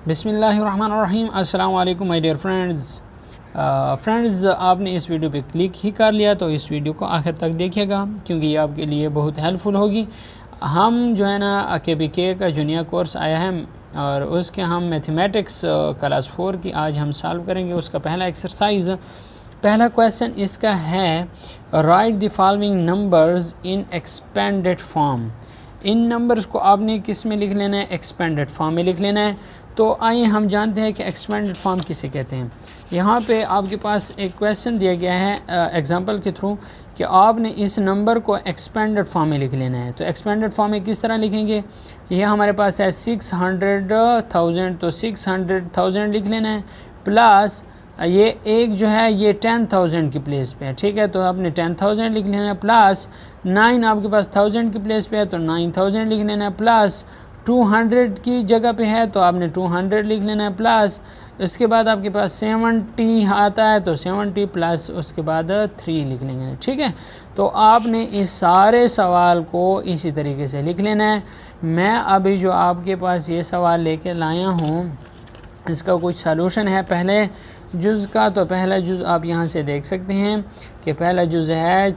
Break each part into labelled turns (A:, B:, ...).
A: बिस्मिल्लाहिर्रहमानिर्रहीम। अस्सलाम वालेकुम माय डियर फ्रेंड्स, आपने इस वीडियो पे क्लिक ही कर लिया तो इस वीडियो को आखिर तक देखिएगा क्योंकि ये आपके लिए बहुत हेल्पफुल होगी। हम जो है ना KBK का जूनियर कोर्स आया है और उसके हम मैथमेटिक्स क्लास 4 की आज हम सॉल्व करेंगे। उसका पहला एक्सरसाइज, पहला क्वेश्चन इसका है right the following numbers in expanded form. In numbers को आपने किस में लिख लेना है? एक्सपेंडेड फॉर्म में लिख लेना है। तो आइए हम जानते हैं कि एक्सपेंडेड फॉर्म किसे कहते हैं। यहाँ पे आपके पास एक क्वेश्चन दिया गया है एग्जांपल के थ्रू कि आपने इस नंबर को एक्सपेंडेड फॉर्म में लिख लेना है। तो एक्सपेंडेड फॉर्म में किस तरह लिखेंगे? यह हमारे पास है 600,000, तो 600,000 लिख लेना है प्लस ये एक जो है ये 10,000 की प्लेस पे है, ठीक है, तो आपने 10,000 लिख लेना है प्लस 9 आपके पास 1000 की प्लेस पे है तो 9,000 लिख लेना है प्लस 200 की जगह पे है तो आपने 200 लिख लेना है प्लस इसके बाद आपके पास 70 आता है तो 70 प्लस उसके बाद 3 लिख लेंगे, ठीक है। तो आपने इस सारे सवाल को इसी तरीके से लिख लेना है। मैं अभी जो आपके पास ये सवाल लेके लाया हूँ इसका कुछ सलूशन है पहले जुज़ का। तो पहला जुज़ आप यहाँ से देख सकते हैं कि पहला जुज़ है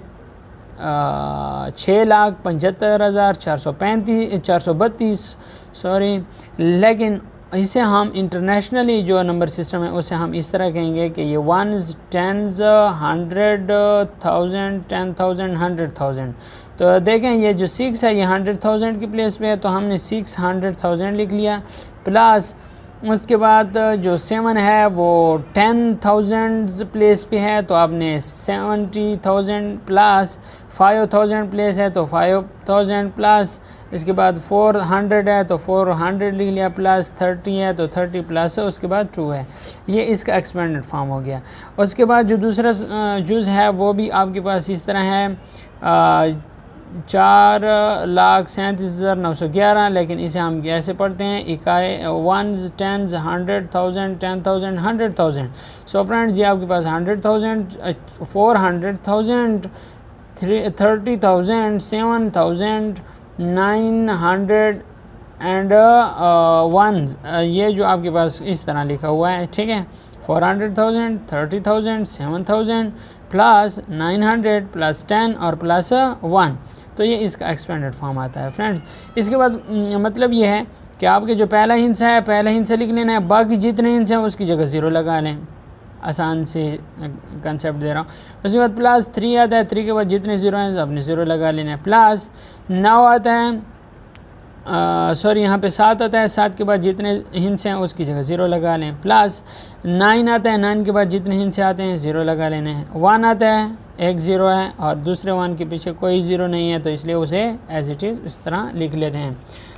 A: 6,75,432 सॉरी, लेकिन इसे हम इंटरनेशनली जो नंबर सिस्टम है उसे हम इस तरह कहेंगे कि ये 1s 10s 100,000 10,000 100,000। तो देखें ये जो 6 है ये 100,000 की प्लेस पे है तो हमने 600,000 लिख लिया प्लस उसके बाद जो 7 है वो 10,000 प्लेस पे है तो आपने 70,000 प्लस 5,000 प्लेस है तो 5,000 प्लस इसके बाद 400 है तो 400 लिख लिया प्लस 30 है तो 30 प्लस उसके बाद 2 है। ये इसका एक्सपेंडेड फॉर्म हो गया। उसके बाद जो दूसरा जुज़ है वो भी आपके पास इस तरह है 4,37,911, लेकिन इसे हम कैसे पढ़ते हैं? इकाई 1s 10s 100,000 10,000 100,000। सो फ्रेंड्स ये आपके पास 100,000 400,000 30,000 7,000 900 एंड 1 ये जो आपके पास इस तरह लिखा हुआ है, ठीक है। 400,000 30,000 7,000 प्लस 900 प्लस 10 और प्लस 1, तो ये इसका एक्सपेंडेड फॉर्म आता है फ्रेंड्स। इसके बाद मतलब ये है कि आपके जो पहला हिस्सा है पहला हिस्सा लिख लेना है, बाकी जितने हिस्से हैं उसकी जगह 0 लगा लें। आसान से कंसेप्ट दे रहा हूँ। उसके बाद प्लस 3 आता है, 3 के बाद जितने 0 हैं आपने 0 लगा लेना है प्लस 9 आता है सॉरी यहाँ पे 7 आता है, 7 के बाद जितने हिस्से हैं उसकी जगह 0 लगा लें प्लस 9 आता है, 9 के बाद जितने हिस्से आते हैं 0 लगा लेने हैं। 1 आता है, एक 0 है और दूसरे 1 के पीछे कोई 0 नहीं है तो इसलिए उसे एज इट इज़ इस तरह लिख लेते हैं।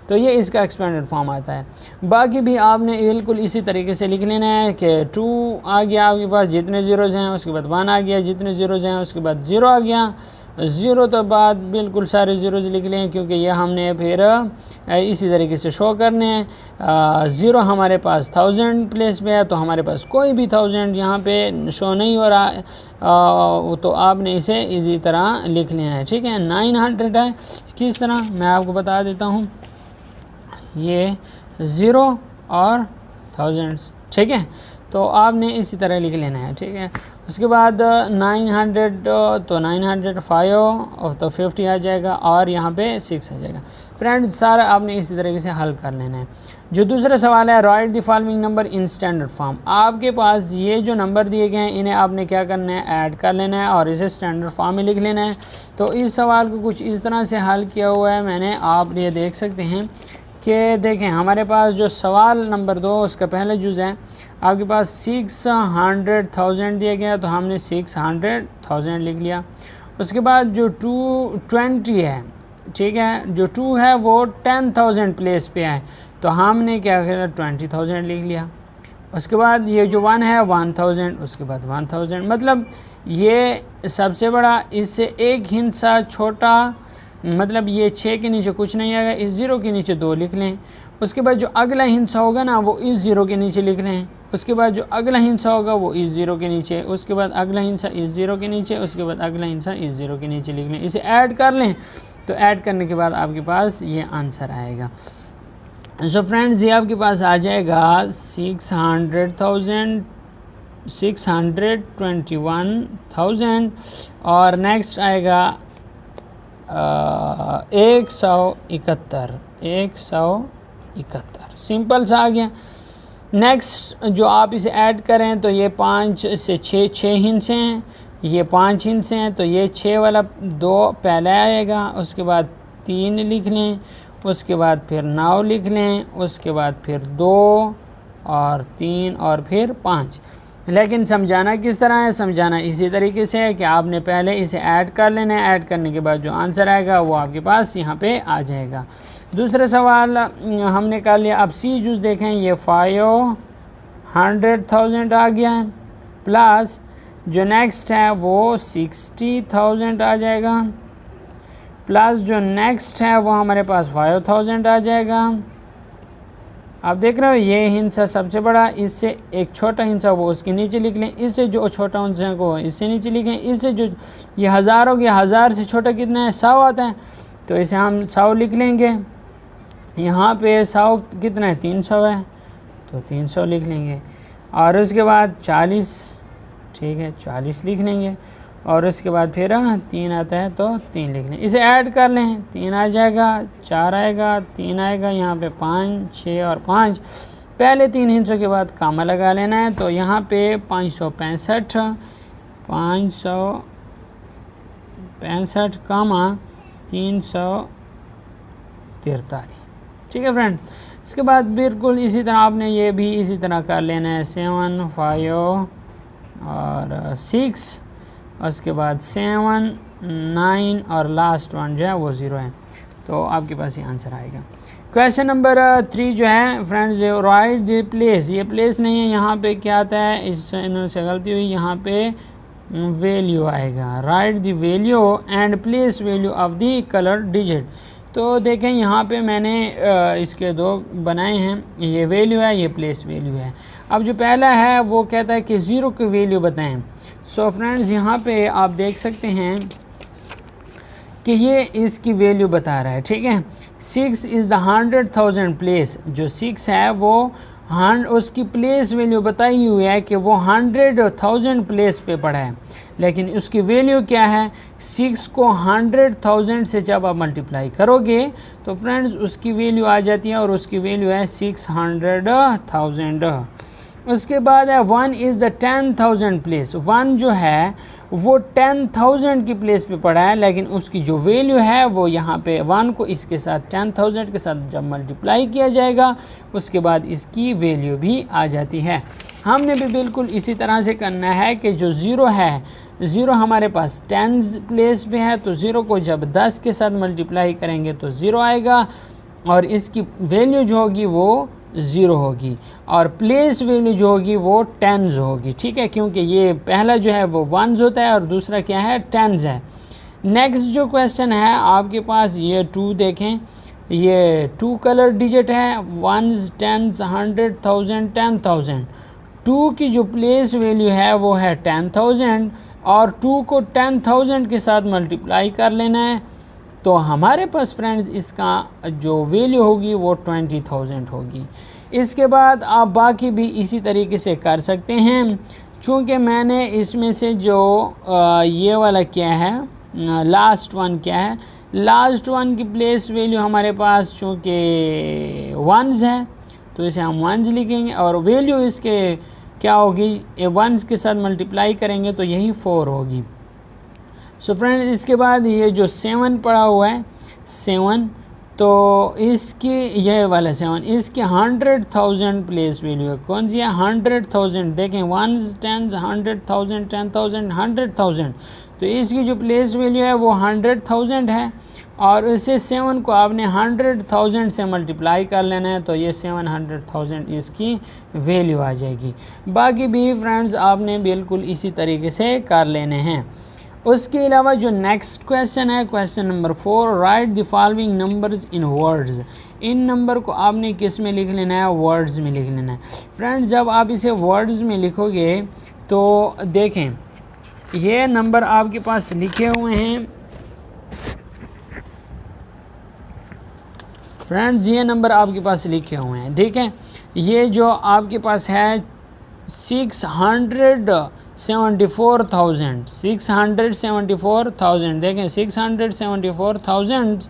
A: तो ये इसका एक्सपेंडेड फॉर्म आता है। बाकी भी आपने बिल्कुल इसी तरीके से लिख लेना है कि 2 आ गया आपके पास जितने ज़ीरोज़ हैं, उसके बाद 1 आ गया जितने ज़ीरोज़ हैं, उसके बाद 0 आ गया, 0 तो बाद बिल्कुल सारे ज़ीरोज़ लिख लें क्योंकि यह हमने फिर इसी तरीके से शो करने हैं। 0 हमारे पास 1000 प्लेस पे है तो हमारे पास कोई भी 1000 यहाँ पे शो नहीं हो रहा है, तो आपने इसे इसी तरह लिख लेना है, ठीक है। 900 है, किस तरह मैं आपको बता देता हूँ, ये 0 और 1000, ठीक है, तो आपने इसी तरह लिख लेना है, ठीक है। उसके बाद 900 तो 905 और तो 50 आ जाएगा और यहाँ पे 6 आ जाएगा। फ्रेंड्स सारा आपने इसी तरीके से हल कर लेना है। जो दूसरा सवाल है right the following number in standard form. आपके पास ये जो नंबर दिए गए हैं इन्हें आपने क्या करना है? ऐड कर लेना है और इसे स्टैंडर्ड फॉर्म में लिख लेना है। तो इस सवाल को कुछ इस तरह से हल किया हुआ है मैंने, आप ये देख सकते हैं कि देखें हमारे पास जो सवाल नंबर 2 उसका पहला जुज़ है आपके पास 600,000 दिया गया तो हमने 600,000 लिख लिया। उसके बाद जो 220 है, ठीक है, जो 2 है वो 10,000 प्लेस पे है तो हमने क्या किया? 20,000 लिख लिया। उसके बाद ये जो 1 है 1000, उसके बाद 1000, मतलब ये सबसे बड़ा, इससे एक हिस्सा छोटा, मतलब ये 6 के नीचे कुछ नहीं आएगा, इस 0 के नीचे 2 लिख लें। उसके बाद जो अगला हिस्सा होगा ना वो इस 0 के नीचे लिख लें। उसके बाद जो अगला हिस्सा होगा वो इस 0 के नीचे, उसके बाद अगला हिस्सा इस 0 के नीचे, उसके बाद अगला हिस्सा इस 0 के नीचे लिख लें। इसे ऐड कर लें तो ऐड करने के बाद आपके पास ये आंसर आएगा। सो फ्रेंड्स ये आपके पास आ जाएगा 600,000, 621,000 और नेक्स्ट आएगा 171। सिंपल सा आ गया। नेक्स्ट जो आप इसे ऐड करें तो ये 5 से 6 हिस्से हैं, ये 5 हिस्से हैं, तो ये 6 वाला 2 पहले आएगा, उसके बाद 3 लिख लें, उसके बाद फिर 9 लिख लें, उसके बाद फिर 2 और 3 और फिर 5। लेकिन समझाना किस तरह है? समझाना इसी तरीके से है कि आपने पहले इसे ऐड कर लेना है, ऐड करने के बाद जो आंसर आएगा वो आपके पास यहाँ पे आ जाएगा। दूसरा सवाल हमने कर लिया। अब सी जूस देखें, ये 500,000 आ गया है, प्लस जो नेक्स्ट है वो 60,000 आ जाएगा, प्लस जो नेक्स्ट है वो हमारे पास 5,000 आ जाएगा। आप देख रहे हो ये हिस्सा सबसे बड़ा, इससे एक छोटा हिस्सा वो उसके नीचे लिख लें, इससे जो छोटा हिस्सा को इससे नीचे लिखें, इससे जो ये 1000 हो गया, 1000 से छोटा कितना है? 100 आता है, तो इसे हम 100 लिख लेंगे। यहाँ पे 100 कितना है? 300 है, तो 300 लिख लेंगे। और उसके बाद 40, ठीक है 40 लिख लेंगे। और उसके बाद फिर 3 आता है तो 3 लिख लें। इसे ऐड कर लें, 3 आ जाएगा, 4 आएगा, 3 आएगा, यहाँ पे 5, 6 और 5। पहले 3 हिस्सों के बाद कामा लगा लेना है, तो यहाँ पे 565 कामा 343। ठीक है फ्रेंड। इसके बाद बिल्कुल इसी तरह आपने ये भी इसी तरह कर लेना है, 7, 5 और 6, उसके बाद 7, 9 और लास्ट वन जो है वो 0 है, तो आपके पास ये आंसर आएगा। क्वेश्चन नंबर 3 जो है फ्रेंड्स, राइट द प्लेस, ये प्लेस नहीं है, यहाँ पे क्या आता है? इससे इनसे गलती हुई, यहाँ पे वैल्यू आएगा। Right the value and place value of the colour digit. तो देखें यहाँ पे मैंने इसके 2 बनाए हैं, ये वैल्यू है, ये प्लेस वैल्यू है। अब जो पहला है वो कहता है कि 0 की वैल्यू बताएं। सो फ्रेंड्स यहाँ पे आप देख सकते हैं कि ये इसकी वैल्यू बता रहा है, ठीक है। 6 इज़ द 100,000 प्लेस, जो 6 है वो उसकी प्लेस वैल्यू बताई हुई है कि वो 100,000 प्लेस पे पड़ा है, लेकिन उसकी वैल्यू क्या है? 6 को 100,000 से जब आप मल्टीप्लाई करोगे तो फ्रेंड्स उसकी वैल्यू आ जाती है, और उसकी वैल्यू है 600,000। उसके बाद है 1 इज़ द 10,000 प्लेस। 1 जो है वो 10,000 की प्लेस पे पड़ा है, लेकिन उसकी जो वैल्यू है वो यहाँ पे 1 को इसके साथ 10,000 के साथ जब मल्टीप्लाई किया जाएगा उसके बाद इसकी वैल्यू भी आ जाती है। हमने भी बिल्कुल इसी तरह से करना है कि जो 0 है, 0 हमारे पास 10 प्लेस पे है, तो 0 को जब 10 के साथ मल्टीप्लाई करेंगे तो 0 आएगा, और इसकी वैल्यू जो होगी वो 0 होगी, और प्लेस वैल्यू जो होगी वो 10 होगी, ठीक है, क्योंकि ये पहला जो है वो 1 होता है और दूसरा क्या है? 10 है। नेक्स्ट जो क्वेश्चन है आपके पास, ये 2 देखें, ये 2 कलर डिजिट है, 1s, 10s, 100,000, 10,000। 2 की जो प्लेस वैल्यू है वो है 10,000, और 2 को 10,000 के साथ मल्टीप्लाई कर लेना है, तो हमारे पास फ्रेंड्स इसका जो वैल्यू होगी वो 20,000 होगी। इसके बाद आप बाकी भी इसी तरीके से कर सकते हैं। चूँकि मैंने इसमें से जो ये वाला क्या है, लास्ट वन क्या है, लास्ट वन की प्लेस वैल्यू हमारे पास चूँकि 1s है, तो इसे हम 1s लिखेंगे, और वैल्यू इसके क्या होगी? 1s के साथ मल्टीप्लाई करेंगे तो यही 4 होगी। सो फ्रेंड्स इसके बाद ये जो 7 पड़ा हुआ है, 7, तो इसकी यह वाला 7 इसकी 100,000 प्लेस वैल्यू है। कौन सी है? 100,000। देखें 1s, 10s, 100,000, 10,000, 100,000, तो इसकी जो प्लेस वैल्यू है वो 100,000 है, और इसे 7 को आपने 100,000 से मल्टीप्लाई कर लेना है, तो ये 700,000 इसकी वैल्यू आ जाएगी। बाकी भी फ्रेंड्स आपने बिल्कुल इसी तरीके से कर लेने हैं। उसके अलावा जो नेक्स्ट क्वेश्चन है, question number 4, right the following numbers in words. In number को आपने किस में लिख लेना है? वर्ड्स में लिख लेना है। फ्रेंड्स जब आप इसे वर्ड्स में लिखोगे तो देखें ये नंबर आपके पास लिखे हुए हैं, फ्रेंड्स ये नंबर आपके पास लिखे हुए हैं, ठीक है। ये जो आपके पास है 674,000 देखें 674,000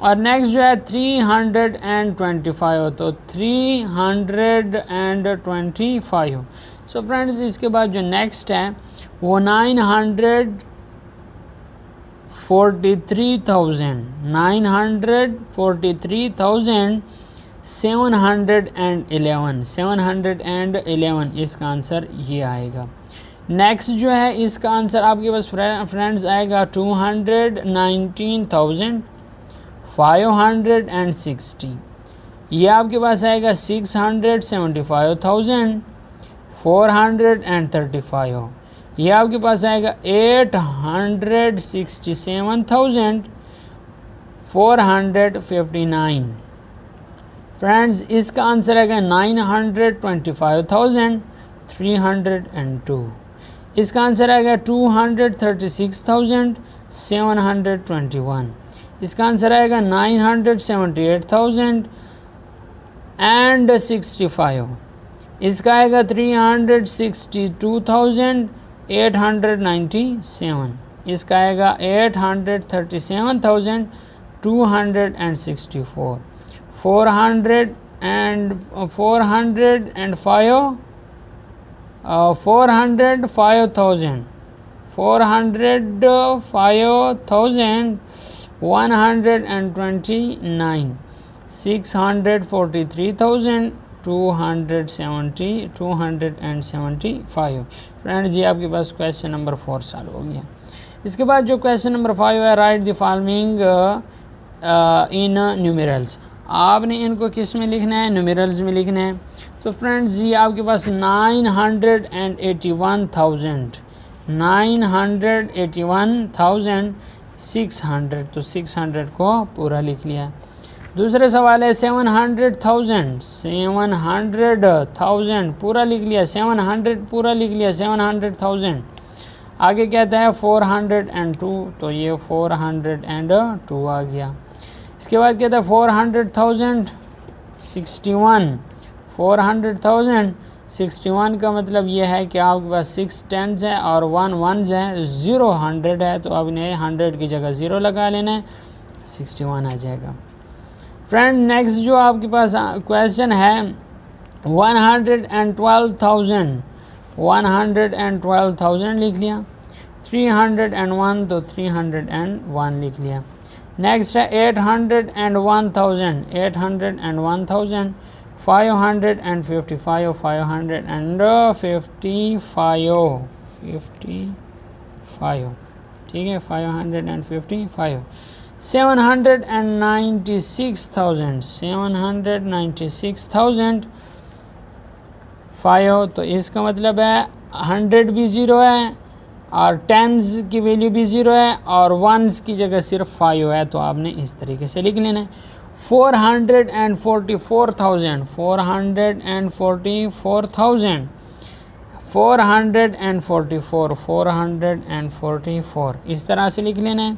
A: और नेक्स्ट जो है 325 तो 325। सो फ्रेंड्स इसके बाद जो नेक्स्ट है वो 943,711 इसका आंसर ये आएगा। नेक्स्ट जो है इसका आंसर आपके पास फ्रेंड्स आएगा 219,560। ये आपके पास आएगा 675,435। ये आपके पास आएगा 867,459। फ्रेंड्स इसका आंसर आएगा 925,302। इसका आंसर आएगा 236,721। इसका आंसर आएगा 978,065। इसका आएगा 362,897। इसका आएगा 837,264। 405 405,129। 643,275। फ्रेंड्स ये आपके पास क्वेश्चन नंबर 4 सॉल्व हो गया। इसके बाद जो क्वेश्चन नंबर 5 है, right the following in numerals. आपने इनको किस में लिखना है? न्यूमेरल्स में लिखना है। तो फ्रेंड्स ये आपके पास 981,600 तो 600 को पूरा लिख लिया। दूसरा सवाल है 700,000 पूरा लिख लिया। 700 पूरा लिख लिया 700,000। आगे कहता है 402 तो ये 402 आ गया। इसके बाद कहता है 400,061 का मतलब ये है कि आपके पास 6 टेंस है और 1 वंस है, 0 100 है, तो अब इन्हें 100 की जगह 0 लगा लेना है, 61 आ जाएगा। फ्रेंड नेक्स्ट जो आपके पास क्वेश्चन है 112,000 लिख लिया। 301 तो 301 लिख लिया। नेक्स्ट है 801,000 555, ठीक है 555। 796,000 5 तो इसका मतलब है 100 भी 0 है और टेंस की वैल्यू भी 0 है और वंस की जगह सिर्फ 5 है, तो आपने इस तरीके से लिख लेना है। 444,000 इस तरह से लिख लेना है।